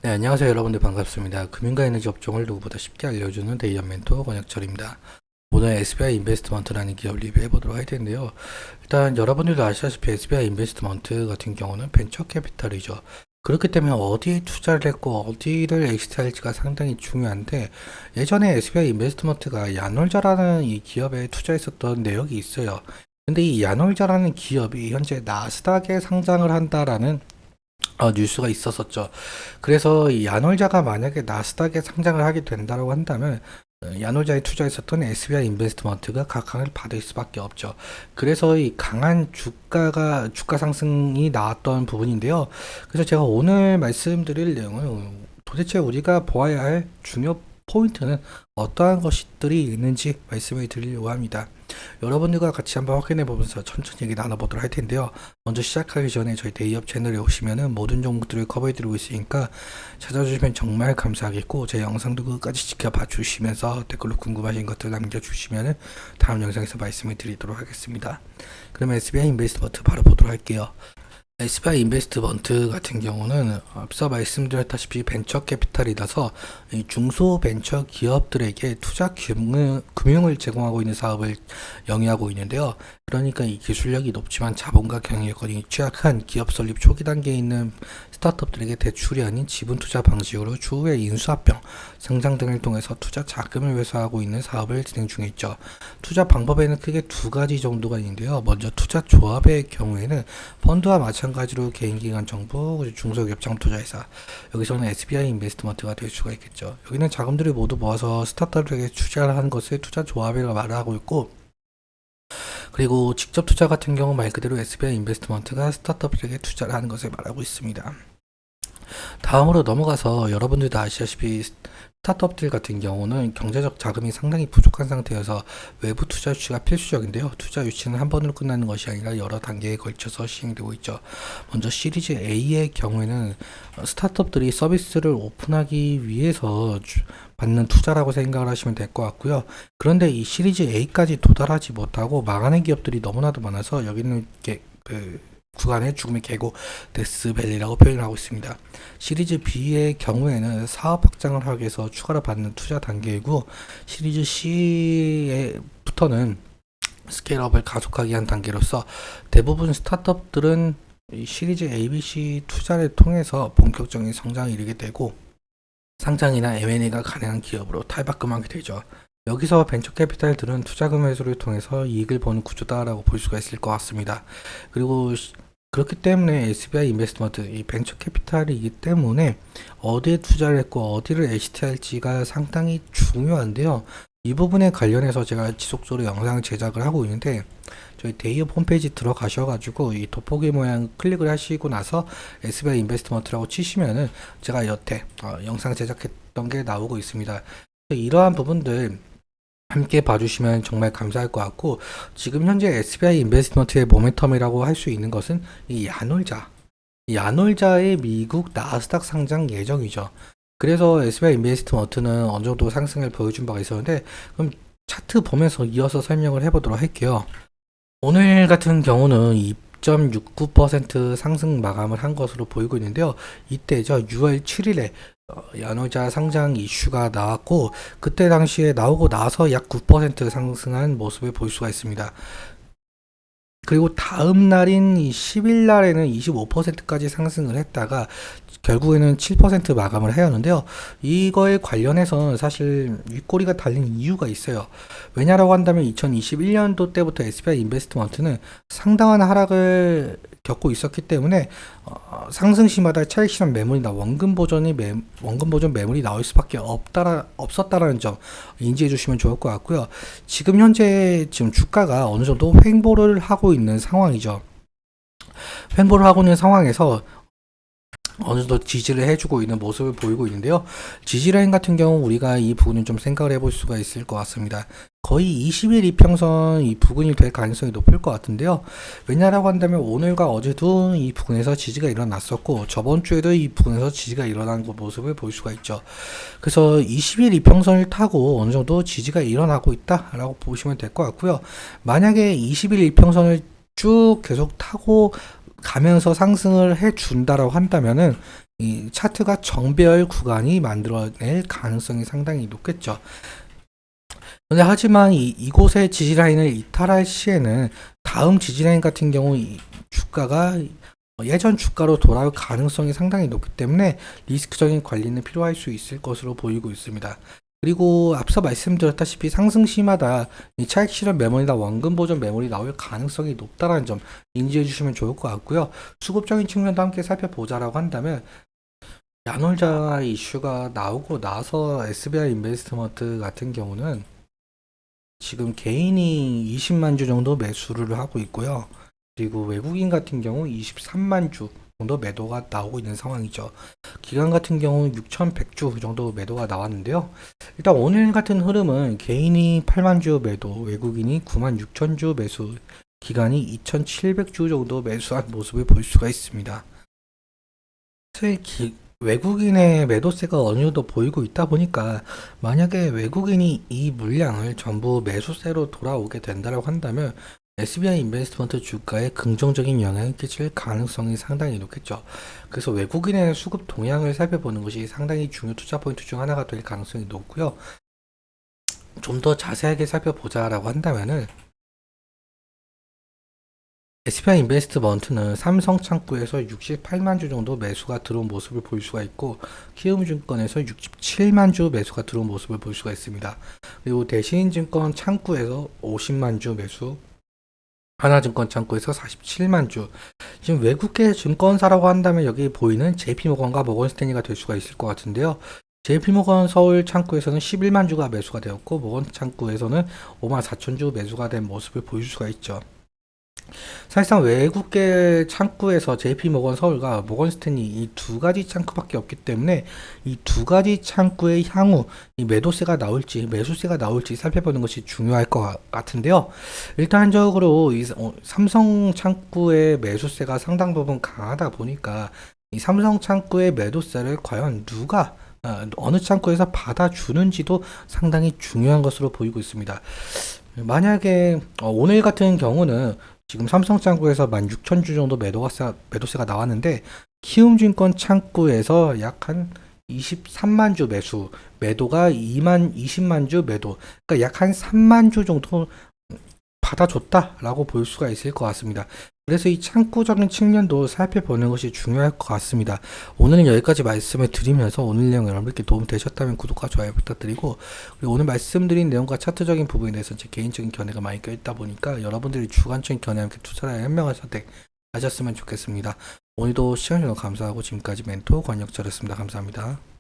네, 안녕하세요. 여러분들 반갑습니다. 금융과 에너지 업종을 누구보다 쉽게 알려주는 데이전 멘토 권혁철입니다. 오늘 SBI 인베스트먼트라는 기업 리뷰해 보도록 할 텐데요. 일단 여러분들도 아시다시피 SBI 인베스트먼트 같은 경우는 벤처 캐피탈이죠. 그렇기 때문에 어디에 투자를 했고 어디를 엑시트할지가 상당히 중요한데, 예전에 SBI 인베스트먼트가 야놀자라는 이 기업에 투자했었던 내역이 있어요. 근데 이 야놀자라는 기업이 현재 나스닥에 상장을 한다라는 뉴스가 있었었죠. 그래서 이 야놀자가 만약에 나스닥에 상장을 하게 된다고 한다면 야놀자에 투자했었던 SBI 인베스트먼트가 각광을 받을 수밖에 없죠. 그래서 이 강한 주가 상승이 나왔던 부분인데요. 그래서 제가 오늘 말씀드릴 내용은 도대체 우리가 보아야 할 중요 포인트는 어떠한 것들이 있는지 말씀을 드리려고 합니다. 여러분들과 같이 한번 확인해 보면서 천천히 얘기 나눠보도록 할 텐데요. 먼저 시작하기 전에 저희 데이업 채널에 오시면은 모든 종목들을 커버해 드리고 있으니까 찾아주시면 정말 감사하겠고, 제 영상도 끝까지 지켜봐 주시면서 댓글로 궁금하신 것들 남겨주시면은 다음 영상에서 말씀을 드리도록 하겠습니다. 그러면 SBI 인베스트먼트 바로 보도록 할게요. SBI 인베스트먼트 같은 경우는 앞서 말씀드렸다시피 벤처 캐피탈이라서 이 중소 벤처 기업들에게 투자 금융을 제공하고 있는 사업을 영위하고 있는데요. 그러니까 이 기술력이 높지만 자본과 경영 여건이 취약한 기업 설립 초기 단계에 있는 스타트업들에게 대출이 아닌 지분 투자 방식으로 추후에 인수합병, 상장 등을 통해서 투자 자금을 회수하고 있는 사업을 진행 중에 있죠. 투자 방법에는 크게 두 가지 정도가 있는데요. 먼저 투자 조합의 경우에는 펀드와 마찬가지로 개인기관 정보, 중소기업 창투자회사, 여기서는 SBI 인베스트먼트가 될 수가 있겠죠. 여기는 자금들을 모두 모아서 스타트업에게 투자를 하는 것을 투자 조합이라고 말을 하고 있고, 그리고 직접 투자 같은 경우 말 그대로 SBI 인베스트먼트가 스타트업에게 투자를 하는 것을 말하고 있습니다. 다음으로 넘어가서 여러분들도 아시다시피 스타트업들 같은 경우는 경제적 자금이 상당히 부족한 상태여서 외부 투자 유치가 필수적인데요. 투자 유치는 한 번으로 끝나는 것이 아니라 여러 단계에 걸쳐서 시행되고 있죠. 먼저 시리즈 A의 경우에는 스타트업들이 서비스를 오픈하기 위해서 받는 투자라고 생각을 하시면 될 것 같고요. 그런데 이 시리즈 A까지 도달하지 못하고 망하는 기업들이 너무나도 많아서 여기는 구간의 죽음의 계곡 데스밸리라고 표현하고 있습니다. 시리즈 B의 경우에는 사업 확장을 하기 위해서 추가로 받는 투자 단계이고, 시리즈 C부터는 스케일업을 가속하기 위한 단계로서 대부분 스타트업들은 이 시리즈 ABC 투자를 통해서 본격적인 성장을 이루게 되고, 상장이나 M&A가 가능한 기업으로 탈바꿈하게 되죠. 여기서 벤처캐피탈들은 투자금 회수를 통해서 이익을 보는 구조다라고 볼 수가 있을 것 같습니다. 그리고 그렇기 때문에 SBI 인베스트먼트, 이 벤처 캐피탈이기 때문에 어디에 투자를 했고 어디를 엑시트할지가 상당히 중요한데요. 이 부분에 관련해서 제가 지속적으로 영상 제작을 하고 있는데, 저희 데이업 홈페이지 들어가셔가지고 이 돋보기 모양 클릭을 하시고 나서 SBI 인베스트먼트라고 치시면은 제가 여태 영상 제작했던 게 나오고 있습니다. 이러한 부분들 함께 봐주시면 정말 감사할 것 같고, 지금 현재 SBI 인베스트먼트의 모멘텀이라고 할 수 있는 것은 이 야놀자의 미국 나스닥 상장 예정이죠. 그래서 SBI 인베스트먼트는 어느 정도 상승을 보여준 바가 있었는데, 그럼 차트 보면서 이어서 설명을 해보도록 할게요. 오늘 같은 경우는 2.69% 상승 마감을 한 것으로 보이고 있는데요. 이때죠, 6월 7일에 야놀자 상장 이슈가 나왔고, 그때 당시에 나오고 나서 약 9% 상승한 모습을 볼 수가 있습니다. 그리고 다음 날인 10일 날에는 25%까지 상승을 했다가 결국에는 7% 마감을 해였는데요. 이거에 관련해서는 사실 윗꼬리가 달린 이유가 있어요. 왜냐라고 한다면 2021년도 때부터 SBI 인베스트먼트는 상당한 하락을 겪고 있었기 때문에 상승 시마다 차익 실현 매물이나 원금 보존 매물이 나올 수밖에 없었다라는 점 인지해 주시면 좋을 것 같고요. 지금 현재 주가가 어느 정도 횡보를 하고 있는 상황이죠. 횡보를 하고 있는 상황에서 어느 정도 지지를 해주고 있는 모습을 보이고 있는데요. 지지라인 같은 경우 우리가 이 부분은 좀 생각을 해볼 수가 있을 것 같습니다. 거의 20일 이평선 이 부근이 될 가능성이 높을 것 같은데요. 왜냐라고 한다면 오늘과 어제도 이 부근에서 지지가 일어났었고, 저번 주에도 이 부근에서 지지가 일어난 모습을 볼 수가 있죠. 그래서 20일 이평선을 타고 어느 정도 지지가 일어나고 있다라고 보시면 될 것 같고요. 만약에 20일 이평선을 쭉 계속 타고 가면서 상승을 해준다라고 한다면은 이 차트가 정배열 구간이 만들어낼 가능성이 상당히 높겠죠. 근데 하지만 이곳의 지지라인을 이탈할 시에는 다음 지지라인 같은 경우 이 주가가 예전 주가로 돌아올 가능성이 상당히 높기 때문에 리스크적인 관리는 필요할 수 있을 것으로 보이고 있습니다. 그리고 앞서 말씀드렸다시피 상승시마다 이 차익 실현 매물이나 원금 보존 매물이 나올 가능성이 높다는 점 인지해 주시면 좋을 것 같고요. 수급적인 측면도 함께 살펴보자라고 한다면 야놀자 이슈가 나오고 나서 SBI 인베스트먼트 같은 경우는 지금 개인이 20만 주 정도 매수를 하고 있고요. 그리고 외국인 같은 경우 23만 주 정도 매도가 나오고 있는 상황이죠. 기관 같은 경우 6,100주 정도 매도가 나왔는데요. 일단 오늘 같은 흐름은 개인이 8만 주 매도, 외국인이 9만 6천 주 매수, 기관이 2,700주 정도 매수한 모습을 볼 수가 있습니다. 사실 외국인의 매도세가 어느 정도 보이고 있다 보니까 만약에 외국인이 이 물량을 전부 매수세로 돌아오게 된다고 한다면 SBI 인베스트먼트 주가에 긍정적인 영향을 끼칠 가능성이 상당히 높겠죠. 그래서 외국인의 수급 동향을 살펴보는 것이 상당히 중요 투자 포인트 중 하나가 될 가능성이 높고요. 좀 더 자세하게 살펴보자라고 한다면은 SBI 인베스트먼트는 삼성 창구에서 68만 주 정도 매수가 들어온 모습을 볼 수가 있고 키움증권에서 67만 주 매수가 들어온 모습을 볼 수가 있습니다. 그리고 대신증권 창구에서 50만 주 매수, 하나증권 창구에서 47만 주. 지금 외국계 증권사라고 한다면 여기 보이는 JP모건과 모건스탠리가 될 수가 있을 것 같은데요. JP모건 서울 창구에서는 11만 주가 매수가 되었고 모건 창구에서는 5만 4천 주 매수가 된 모습을 보일 수가 있죠. 사실상 외국계 창구에서 JP모건 서울과 모건스탠리 이 두 가지 창구밖에 없기 때문에 이 두 가지 창구의 향후 이 매도세가 나올지 매수세가 나올지 살펴보는 것이 중요할 것 같은데요. 일단적으로 이 삼성 창구의 매수세가 상당 부분 강하다 보니까 이 삼성 창구의 매도세를 과연 누가 어느 창구에서 받아주는지도 상당히 중요한 것으로 보이고 있습니다. 만약에 오늘 같은 경우는 지금 삼성 창구에서 16,000주 정도 매도세가 나왔는데 키움증권 창구에서 약 한 23만 주 매수, 매도가 20만 주 매도, 그러니까 약 한 3만 주 정도 받아줬다라고 볼 수가 있을 것 같습니다. 그래서 이 창구적인 측면도 살펴보는 것이 중요할 것 같습니다. 오늘은 여기까지 말씀을 드리면서 오늘 내용 여러분께 도움 되셨다면 구독과 좋아요 부탁드리고, 그리고 오늘 말씀드린 내용과 차트적인 부분에 대해서 제 개인적인 견해가 많이 껴있다 보니까 여러분들이 주관적인 견해와 함께 투자를 현명한 선택 하셨으면 좋겠습니다. 오늘도 시청해주셔서 감사하고 지금까지 멘토 권혁철이었습니다. 감사합니다.